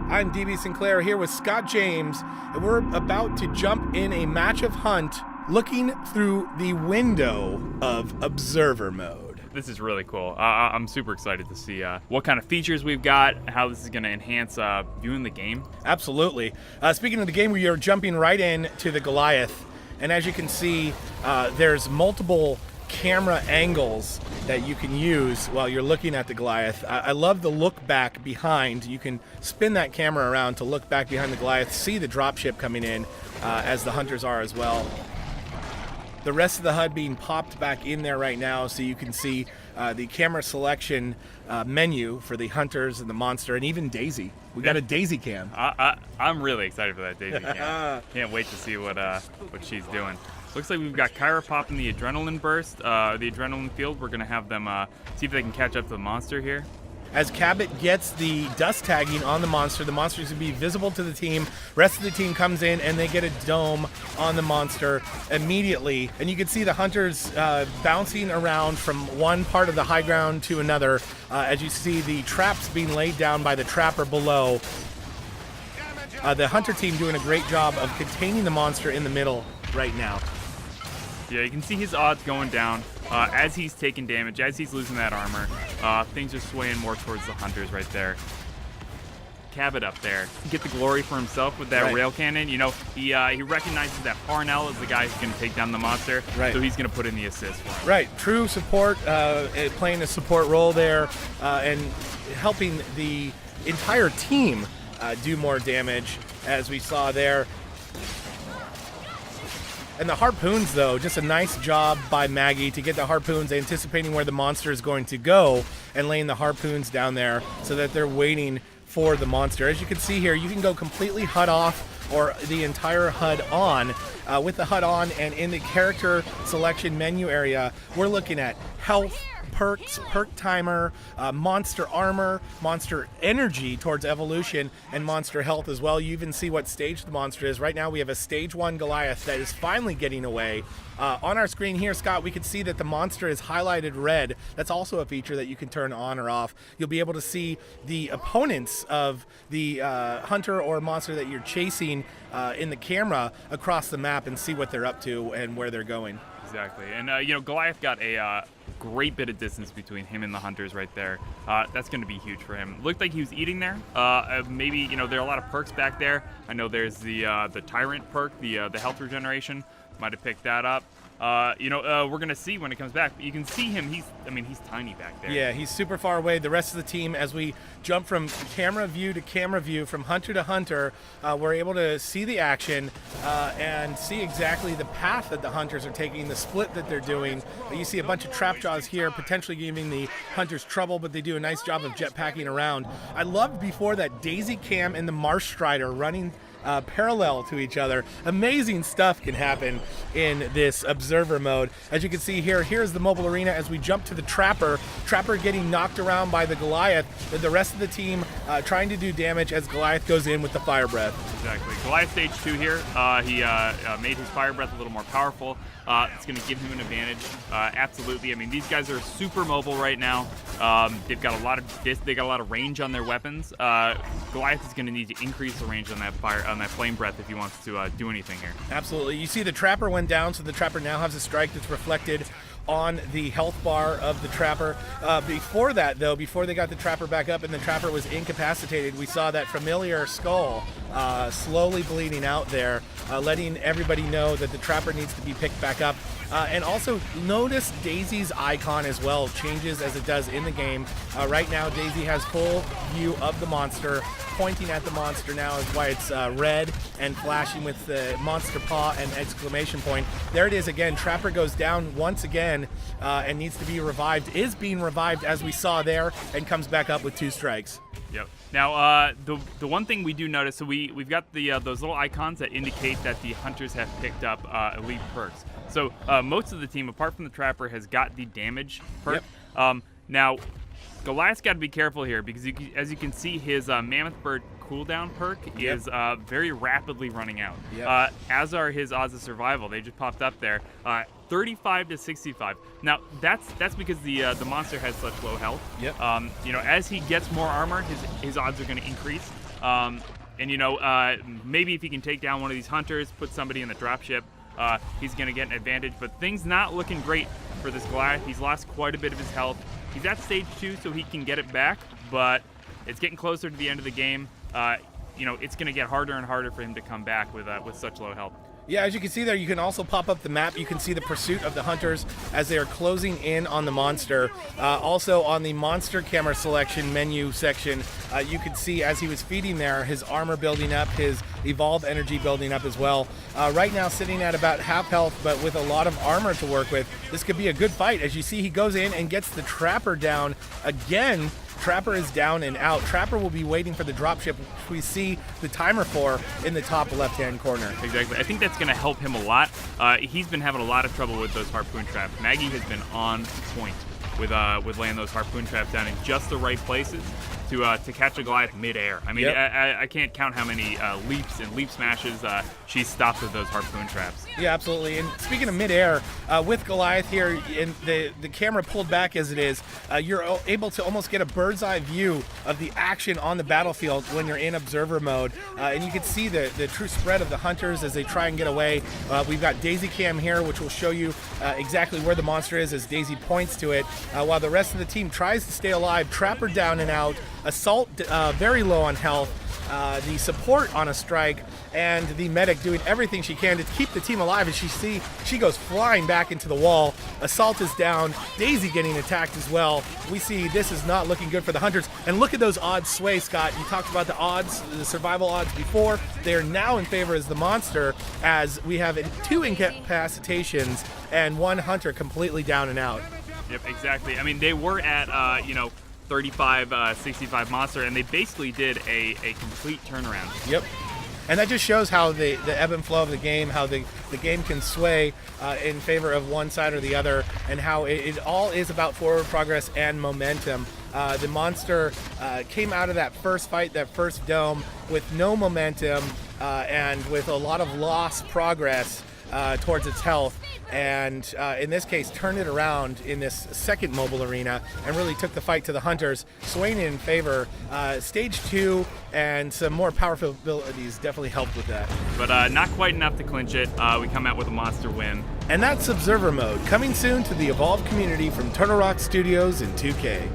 I'm DB Sinclair here with Scott James, and we're about to jump in a match of Hunt looking through the window of Observer Mode. This is really cool. I'm super excited to see what kind of features we've got, how this is going to enhance viewing the game. Absolutely. Speaking of the game, we are jumping right in to the Goliath, and as you can see, there's multiple camera angles that you can use while you're looking at the Goliath. I love the look back behind. You can spin that camera around to look back behind the Goliath, see the dropship coming in as the hunters are as well. The rest of the HUD being popped back in there right now, so you can see the camera selection menu for the hunters and the monster, and even Daisy. We got a Daisy cam. I'm really excited for that Daisy cam. Can't wait to see what she's doing. Looks like we've got Kyra popping the adrenaline burst, the adrenaline field. We're going to have them see if they can catch up to the monster here. As Cabot gets the dust tagging on the monster is going to be visible to the team. Rest of the team comes in and they get a dome on the monster immediately. And you can see the hunters bouncing around from one part of the high ground to another as you see the traps being laid down by the trapper below. The hunter team doing a great job of containing the monster in the middle right now. Yeah, you can see his odds going down as he's taking damage, as he's losing that armor. Things are swaying more towards the hunters right there. Cabot up there, get the glory for himself with that rail cannon. You know, he recognizes that Parnell is the guy who's going to take down the monster, so he's going to put in the assist for him. Right, true support, playing a support role there and helping the entire team do more damage, as we saw there. And the harpoons, though, just a nice job by Maggie to get the harpoons, anticipating where the monster is going to go and laying the harpoons down there so that they're waiting for the monster. As you can see here, you can go completely HUD off or the entire HUD on. With the HUD on and in the character selection menu area, we're looking at health, perks, perk timer, monster armor, monster energy towards evolution, and monster health as well. You even see what stage the monster is. Right now we have a stage 1 Goliath that is finally getting away. On our screen here, Scott, we can see that the monster is highlighted red. That's also a feature that you can turn on or off. You'll be able to see the opponents of the hunter or monster that you're chasing in the camera across the map and see what they're up to and where they're going. Exactly, and you know, Goliath got a great bit of distance between him and the hunters right there. That's going to be huge for him. Looked like he was eating there. Maybe, you know, there are a lot of perks back there. I know there's the Tyrant perk, the health regeneration. Might have picked that up. We're going to see when it comes back. But you can see him. He's tiny back there. Yeah, he's super far away. The rest of the team, as we jump from camera view to camera view, from hunter to hunter, we're able to see the action and see exactly the path that the hunters are taking, the split that they're doing. You see a bunch of trap jaws here, potentially giving the hunters trouble, but they do a nice job of jetpacking around. I loved before that Daisy Cam and the Marsh Strider running parallel to each other. Amazing stuff can happen in this observer mode. As you can see here, here's the mobile arena as we jump to the Trapper getting knocked around by the Goliath, the rest of the team trying to do damage as Goliath goes in with the Fire Breath. Exactly. Goliath stage 2 here. He made his Fire Breath a little more powerful. It's going to give him an advantage. Absolutely. I mean, these guys are super mobile right now. They've got a lot of range on their weapons. Goliath is going to need to increase the range on that flame breath if he wants to do anything here. Absolutely. You see the Trapper went down, so the Trapper now has a strike that's reflected on the health bar of the Trapper. Before that, though, before they got the Trapper back up and the Trapper was incapacitated, we saw that familiar skull slowly bleeding out there, letting everybody know that the Trapper needs to be picked back up. And also notice Daisy's icon as well changes as it does in the game. Right now Daisy has full view of the monster. Pointing at the monster now is why it's red and flashing with the monster paw and exclamation point. There it is again. Trapper goes down once again and needs to be revived. Is being revived as we saw there and comes back up with 2 strikes. Yep. Now, the one thing we do notice, so we've got the those little icons that indicate that the hunters have picked up elite perks. So most of the team, apart from the Trapper, has got the damage perk. Yep. Now, Goliath's got to be careful here because as you can see, his Mammoth Bird cooldown perk is very rapidly running out. Yep. As are his odds of survival. They just popped up there. 35 to 65. Now that's because the monster has such low health. Yep. As he gets more armor, his odds are going to increase. And maybe if he can take down one of these hunters, put somebody in the dropship, he's going to get an advantage. But things not looking great for this Goliath. He's lost quite a bit of his health. He's at stage 2, so he can get it back, but it's getting closer to the end of the game. It's going to get harder and harder for him to come back with such low health. Yeah, as you can see there, you can also pop up the map. You can see the pursuit of the hunters as they are closing in on the monster. Also on the monster camera selection menu section, you can see as he was feeding there, his armor building up, his evolve energy building up as well. Right now sitting at about half health, but with a lot of armor to work with. This could be a good fight. As you see, he goes in and gets the Trapper down again. Trapper is down and out. Trapper will be waiting for the dropship, which we see the timer for in the top left-hand corner. Exactly. I think that's going to help him a lot. He's been having a lot of trouble with those harpoon traps. Maggie has been on point with laying those harpoon traps down in just the right places to catch a Goliath mid-air. I mean, yep. I can't count how many leaps and leap smashes she's stopped with those harpoon traps. Yeah, absolutely. And speaking of mid-air, with Goliath here, and the camera pulled back as it is, you're able to almost get a bird's eye view of the action on the battlefield when you're in observer mode. And you can see the true spread of the hunters as they try and get away. We've got Daisy Cam here, which will show you exactly where the monster is as Daisy points to it, while the rest of the team tries to stay alive. Trapper down and out. Assault very low on health, the support on a strike, and the medic doing everything she can to keep the team alive. As she goes flying back into the wall. Assault is down. Daisy getting attacked as well. We see this is not looking good for the hunters. And look at those odds sway, Scott. You talked about the odds, the survival odds before. They are now in favor as the monster, as we have 2 incapacitations and 1 hunter completely down and out. Yep, exactly. I mean, they were at 35, 65 monster, and they basically did a complete turnaround. Yep. And that just shows how the ebb and flow of the game, how the game can sway in favor of one side or the other, and how it all is about forward progress and momentum. The monster came out of that first fight, that first dome, with no momentum and with a lot of lost progress towards its health, and in this case turned it around in this second mobile arena and really took the fight to the hunters, swaying in favor. Stage 2 and some more powerful abilities definitely helped with that. But not quite enough to clinch it. We come out with a monster win. And that's Observer Mode, coming soon to the Evolve community from Turtle Rock Studios in 2K.